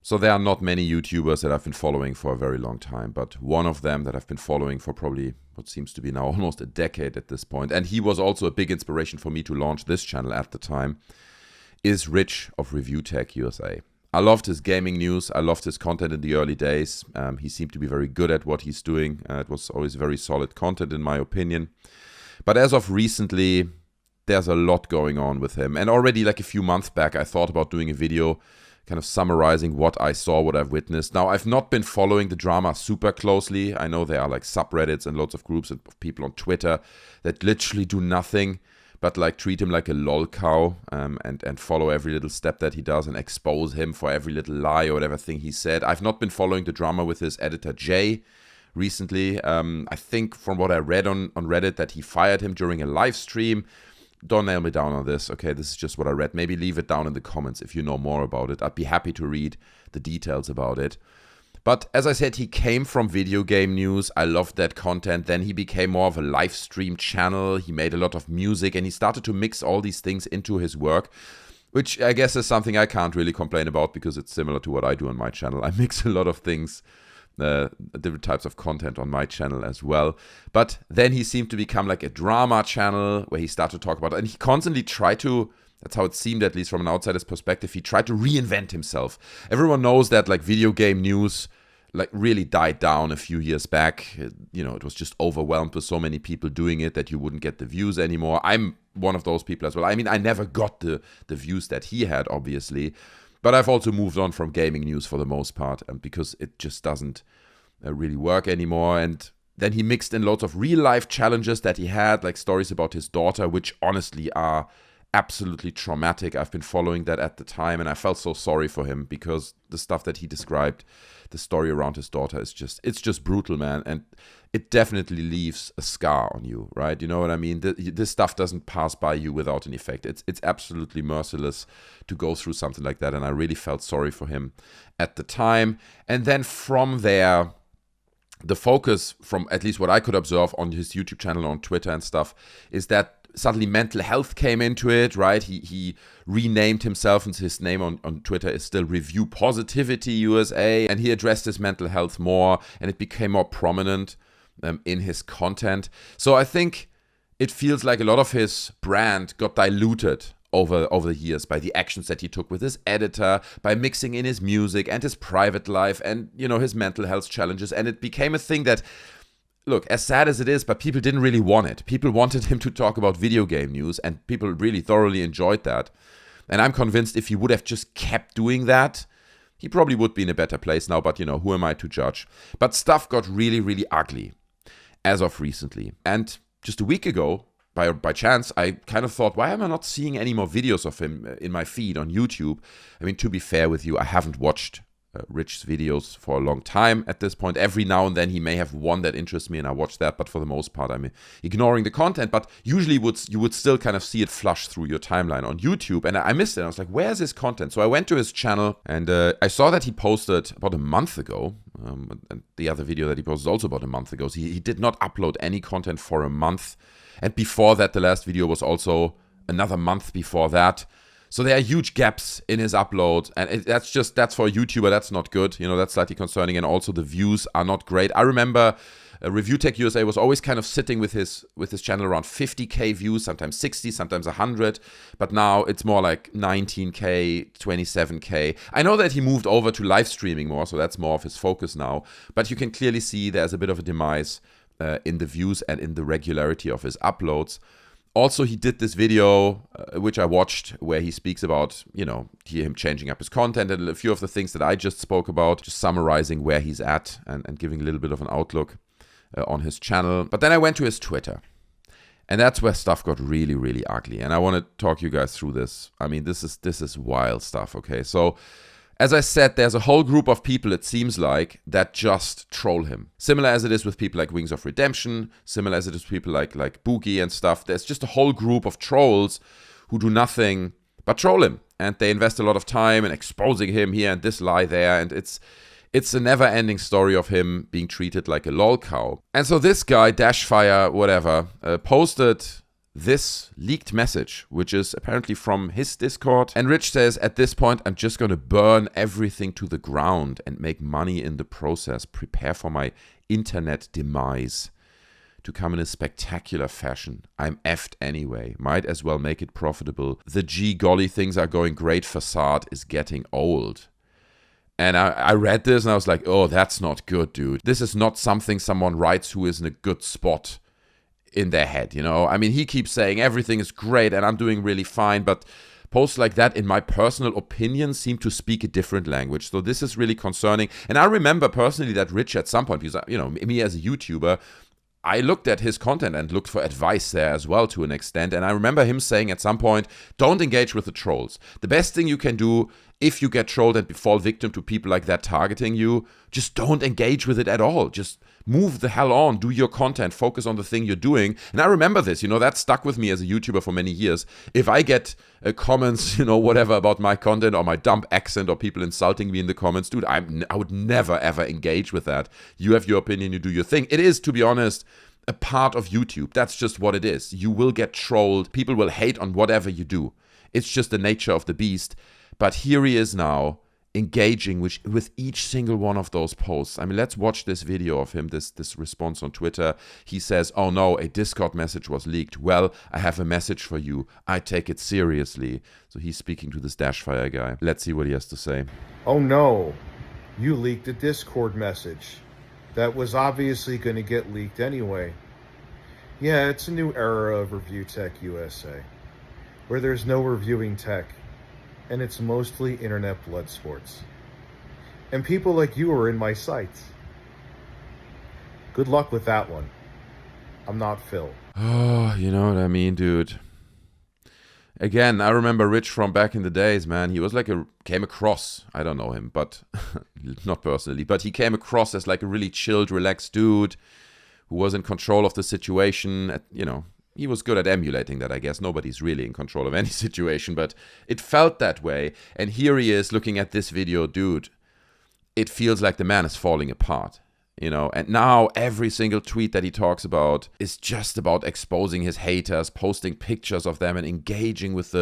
So there are not many YouTubers that I've been following for a very long time, but one of them that I've been following for probably what seems to be now almost a decade at this point, and he was also a big inspiration for me to launch this channel at the time, is Rich of ReviewTechUSA. I loved his gaming news. I loved his content in the early days. He seemed to be very good at what he's doing. It was always very solid content in my opinion. But as of recently, there's a lot going on with him. And already like a few months back, I thought about doing a video kind of summarizing what I saw, what I've witnessed. Now, I've not been following the drama super closely. I know there are like subreddits and lots of groups of people on Twitter that literally do nothing but like treat him like a lol cow and follow every little step that he does and expose him for every little lie or whatever thing he said. I've not been following the drama with his editor Jay recently. I think from what I read on Reddit that he fired him during a live stream. Don't nail me down on this, okay? This is just what I read. Maybe leave it down in the comments if you know more about it. I'd be happy to read the details about it. But as I said, he came from video game news. I loved that content. Then he became more of a live stream channel. He made a lot of music and he started to mix all these things into his work, which I guess is something I can't really complain about because it's similar to what I do on my channel. I mix a lot of things, different types of content on my channel as well. But then he seemed to become like a drama channel where he started to talk about it. And he constantly tried to, that's how it seemed at least from an outsider's perspective, he tried to reinvent himself. Everyone knows that like video game news like really died down a few years back. You know, it was just overwhelmed with so many people doing it that you wouldn't get the views anymore. I'm one of those people as well. I mean, I never got the views that he had, obviously. But I've also moved on from gaming news for the most part because it just doesn't really work anymore. And then he mixed in lots of real-life challenges that he had, like stories about his daughter, which honestly are absolutely traumatic. I've been following that at the time, and I felt so sorry for him because the stuff that he described, the story around his daughter, is it's just brutal, man. And it definitely leaves a scar on you, right? You know what I mean? This stuff doesn't pass by you without an effect. It's absolutely merciless to go through something like that, and I really felt sorry for him at the time. And then from there, the focus, from at least what I could observe on his YouTube channel, on Twitter and stuff, is that suddenly mental health came into it, right? He renamed himself, and his name on Twitter is still ReviewTechUSA, and he addressed his mental health more, and it became more prominent in his content. So I think it feels like a lot of his brand got diluted over the years by the actions that he took with his editor, by mixing in his music and his private life and, you know, his mental health challenges. And it became a thing that, look, as sad as it is, but people didn't really want it. People wanted him to talk about video game news, and people really thoroughly enjoyed that. And I'm convinced if he would have just kept doing that, he probably would be in a better place now, but, you know, who am I to judge? But stuff got really, really ugly as of recently. And just a week ago, by chance, I kind of thought, why am I not seeing any more videos of him in my feed on YouTube? I mean, to be fair with you, I haven't watched Rich's videos for a long time at this point. Every now and then he may have one that interests me and I watch that, but for the most part I'm ignoring the content. But usually you would still kind of see it flush through your timeline on YouTube, and I missed it. I was like, where's his content? So I went to his channel, and I saw that he posted about a month ago, and the other video that he posted also about a month ago. So he did not upload any content for a month, and before that the last video was also another month before that. So there are huge gaps in his upload, and that's for a YouTuber, that's not good. You know, that's slightly concerning, and also the views are not great. I remember ReviewTechUSA was always kind of sitting with his channel around 50k views, sometimes 60, sometimes 100, but now it's more like 19k, 27k. I know that he moved over to live streaming more, so that's more of his focus now, but you can clearly see there's a bit of a demise in the views and in the regularity of his uploads. Also, he did this video, which I watched, where he speaks about, you know, him changing up his content and a few of the things that I just spoke about, just summarizing where he's at and giving a little bit of an outlook on his channel. But then I went to his Twitter, and that's where stuff got really, really ugly. And I want to talk you guys through this. I mean, this is wild stuff, okay? So, as I said, there's a whole group of people, it seems like, that just troll him. Similar as it is with people like Wings of Redemption, similar as it is with people like Boogie and stuff. There's just a whole group of trolls who do nothing but troll him. And they invest a lot of time in exposing him here and this lie there. And it's a never-ending story of him being treated like a lol cow. And so this guy, Dashfire, whatever, posted this leaked message, which is apparently from his Discord. And Rich says, at this point, I'm just going to burn everything to the ground and make money in the process. Prepare for my internet demise to come in a spectacular fashion. I'm effed anyway. Might as well make it profitable. The gee golly, things are going great facade is getting old. And I read this and I was like, oh, that's not good, dude. This is not something someone writes who is in a good spot in their head, you know? I mean, he keeps saying everything is great and I'm doing really fine, but posts like that, in my personal opinion, seem to speak a different language. So this is really concerning. And I remember personally that Rich at some point, because, you know, me as a YouTuber, I looked at his content and looked for advice there as well to an extent. And I remember him saying at some point, don't engage with the trolls. The best thing you can do if you get trolled and fall victim to people like that targeting you, just don't engage with it at all. Just move the hell on, do your content, focus on the thing you're doing. And I remember this, you know, that stuck with me as a YouTuber for many years. If I get comments, you know, whatever about my content or my dumb accent or people insulting me in the comments, dude, I would never ever engage with that. You have your opinion, you do your thing. It is, to be honest, a part of YouTube. That's just what it is. You will get trolled. People will hate on whatever you do. It's just the nature of the beast. But here he is now, engaging with each single one of those posts. I mean, let's watch this video of him, this response on Twitter. He says, oh no, a Discord message was leaked. Well, I have a message for you. I take it seriously. So he's speaking to this Dashfire guy. Let's see what he has to say. Oh no, you leaked a Discord message. That was obviously going to get leaked anyway. Yeah, it's a new era of ReviewTechUSA, where there's no reviewing tech, and it's mostly internet blood sports. And people like you are in my sights. Good luck with that one. I'm not Phil. Oh, you know what I mean, dude. Again, I remember Rich from back in the days, man. He was like came across, I don't know him, but not personally, but he came across as like a really chilled, relaxed dude who was in control of the situation. You know, he was good at emulating that, I guess. Nobody's really in control of any situation, but it felt that way. And here he is looking at this video, dude. It feels like the man is falling apart. You know, and now every single tweet that he talks about is just about exposing his haters, posting pictures of them and engaging with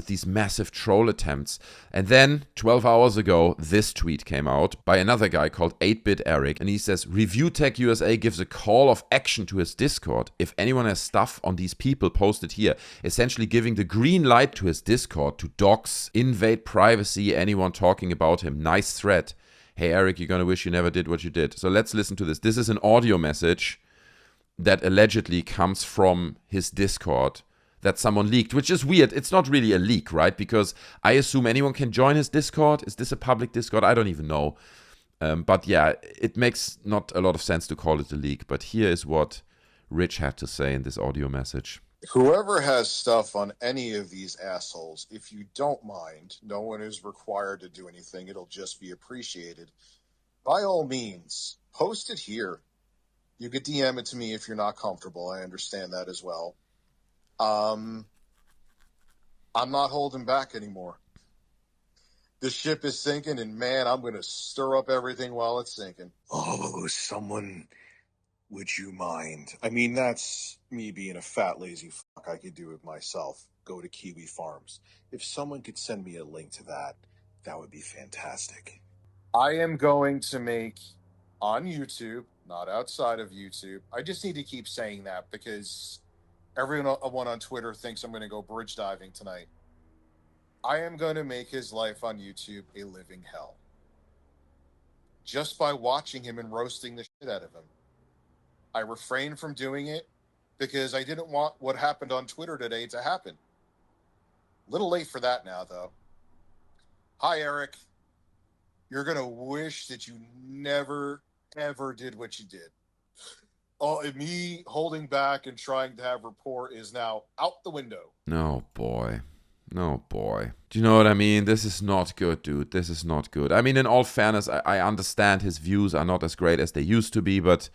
these massive troll attempts. And then 12 hours ago, this tweet came out by another guy called 8-Bit Eric. And he says, ReviewTechUSA gives a call of action to his Discord. If anyone has stuff on these people posted here, essentially giving the green light to his Discord to dox, invade privacy, anyone talking about him. Nice threat. Hey, Eric, you're going to wish you never did what you did. So let's listen to this. This is an audio message that allegedly comes from his Discord that someone leaked, which is weird. It's not really a leak, right? Because I assume anyone can join his Discord. Is this a public Discord? I don't even know. But yeah, it makes not a lot of sense to call it a leak. But here is what Rich had to say in this audio message. Whoever has stuff on any of these assholes, if you don't mind, no one is required to do anything. It'll just be appreciated. By all means, post it here. You could DM it to me if you're not comfortable. I understand that as well. I'm not holding back anymore. The ship is sinking, and man, I'm going to stir up everything while it's sinking. Oh, someone... Would you mind? I mean, that's me being a fat, lazy fuck. I could do it myself. Go to Kiwi Farms. If someone could send me a link to that, that would be fantastic. I am going to make, on YouTube, not outside of YouTube. I just need to keep saying that because everyone on Twitter thinks I'm going to go bridge diving tonight. I am going to make his life on YouTube a living hell. Just by watching him and roasting the shit out of him. I refrained from doing it because I didn't want what happened on Twitter today to happen. Little late for that now, though. Hi, Eric. You're going to wish that you never, ever did what you did. Oh, me holding back and trying to have rapport is now out the window. No, boy. No, boy. Do you know what I mean? This is not good, dude. This is not good. I mean, in all fairness, I understand his views are not as great as they used to be, but...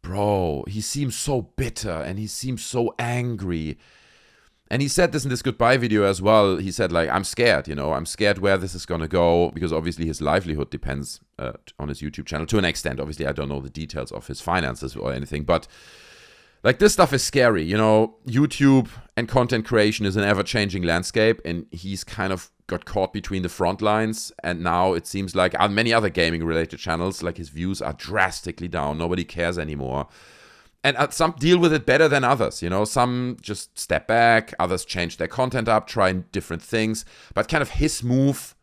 Bro, he seems so bitter and he seems so angry. And he said this in this goodbye video as well. He said, like, I'm scared, you know, I'm scared where this is going to go because obviously his livelihood depends on his YouTube channel to an extent. Obviously, I don't know the details of his finances or anything, but Like, this stuff is scary, you know. YouTube and content creation is an ever-changing landscape, and he's kind of got caught between the front lines, and now it seems like on many other gaming-related channels, like, his views are drastically down. Nobody cares anymore. And some deal with it better than others, you know. Some just step back, others change their content up, try different things. But kind of his move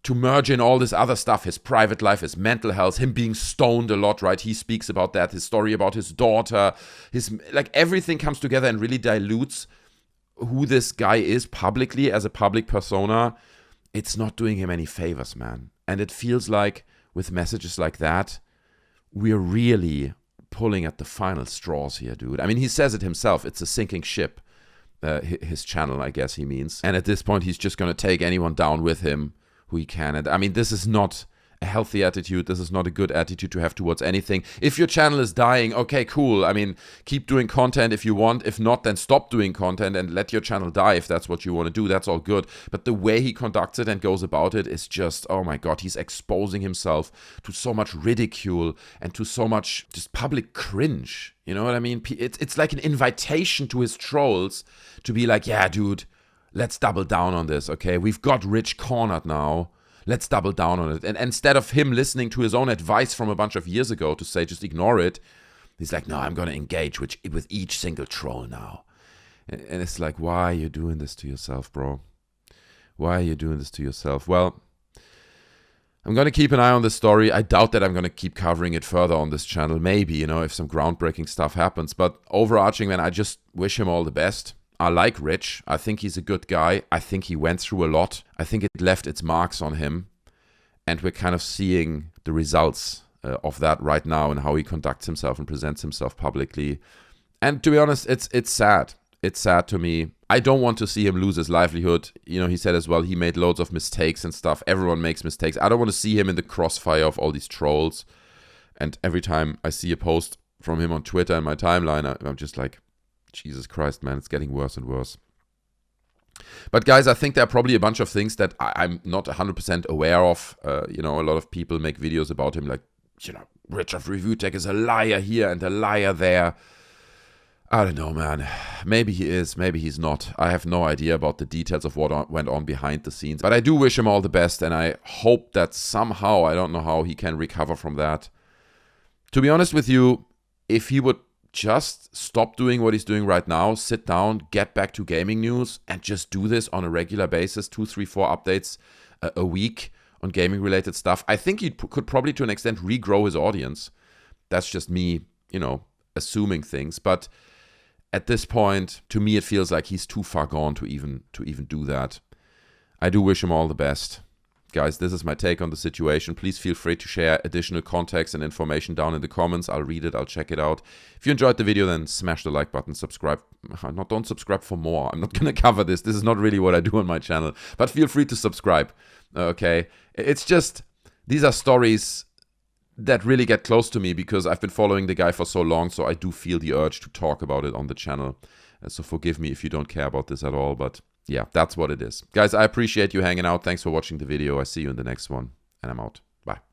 to merge in all this other stuff, his private life, his mental health, him being stoned a lot, right? He speaks about that, his story about his daughter, like, everything comes together and really dilutes who this guy is publicly as a public persona. It's not doing him any favors, man. And it feels like with messages like that, we're really pulling at the final straws here, dude. I mean, he says it himself. It's a sinking ship, his channel, I guess he means. And at this point, he's just going to take anyone down with him who he can. And I mean, this is not a healthy attitude. This is not a good attitude to have towards anything. If your channel is dying, okay, cool. I mean, keep doing content if you want. If not, then stop doing content and let your channel die if that's what you want to do. That's all good. But the way he conducts it and goes about it is just, oh my God, he's exposing himself to so much ridicule and to so much just public cringe. You know what I mean? It's like an invitation to his trolls to be like, yeah, dude, let's double down on this, okay? We've got Rich cornered now. Let's double down on it. And instead of him listening to his own advice from a bunch of years ago to say, just ignore it, he's like, no, I'm going to engage with each single troll now. And it's like, why are you doing this to yourself, bro? Why are you doing this to yourself? Well, I'm going to keep an eye on this story. I doubt that I'm going to keep covering it further on this channel. Maybe, you know, if some groundbreaking stuff happens. But overarching, man, I just wish him all the best. I like Rich. I think he's a good guy. I think he went through a lot. I think it left its marks on him. And we're kind of seeing the results of that right now and how he conducts himself and presents himself publicly. And to be honest, it's sad. It's sad to me. I don't want to see him lose his livelihood. You know, he said as well, he made loads of mistakes and stuff. Everyone makes mistakes. I don't want to see him in the crossfire of all these trolls. And every time I see a post from him on Twitter in my timeline, I'm just like, Jesus Christ, man, it's getting worse and worse. But guys, I think there are probably a bunch of things that I'm not 100% aware of. You know, a lot of people make videos about him like, you know, Rich of ReviewTech is a liar here and a liar there. I don't know, man. Maybe he is, maybe he's not. I have no idea about the details of what went on behind the scenes. But I do wish him all the best, and I hope that somehow, I don't know how he can recover from that. To be honest with you, if he would just stop doing what he's doing right now, sit down, get back to gaming news, and just do this on a regular basis, 2, 3, 4 updates a week on gaming-related stuff, I think he could probably, to an extent, regrow his audience. That's just me, you know, assuming things. But at this point, to me, it feels like he's too far gone to even do that. I do wish him all the best. Guys, this is my take on the situation. Please feel free to share additional context and information down in the comments. I'll read it. I'll check it out. If you enjoyed the video, then smash the like button. Subscribe. Don't subscribe for more. I'm not going to cover this. This is not really what I do on my channel. But feel free to subscribe. Okay? It's just, these are stories that really get close to me because I've been following the guy for so long. So I do feel the urge to talk about it on the channel. So forgive me if you don't care about this at all. But yeah, that's what it is. Guys, I appreciate you hanging out. Thanks for watching the video. I see you in the next one, and I'm out. Bye.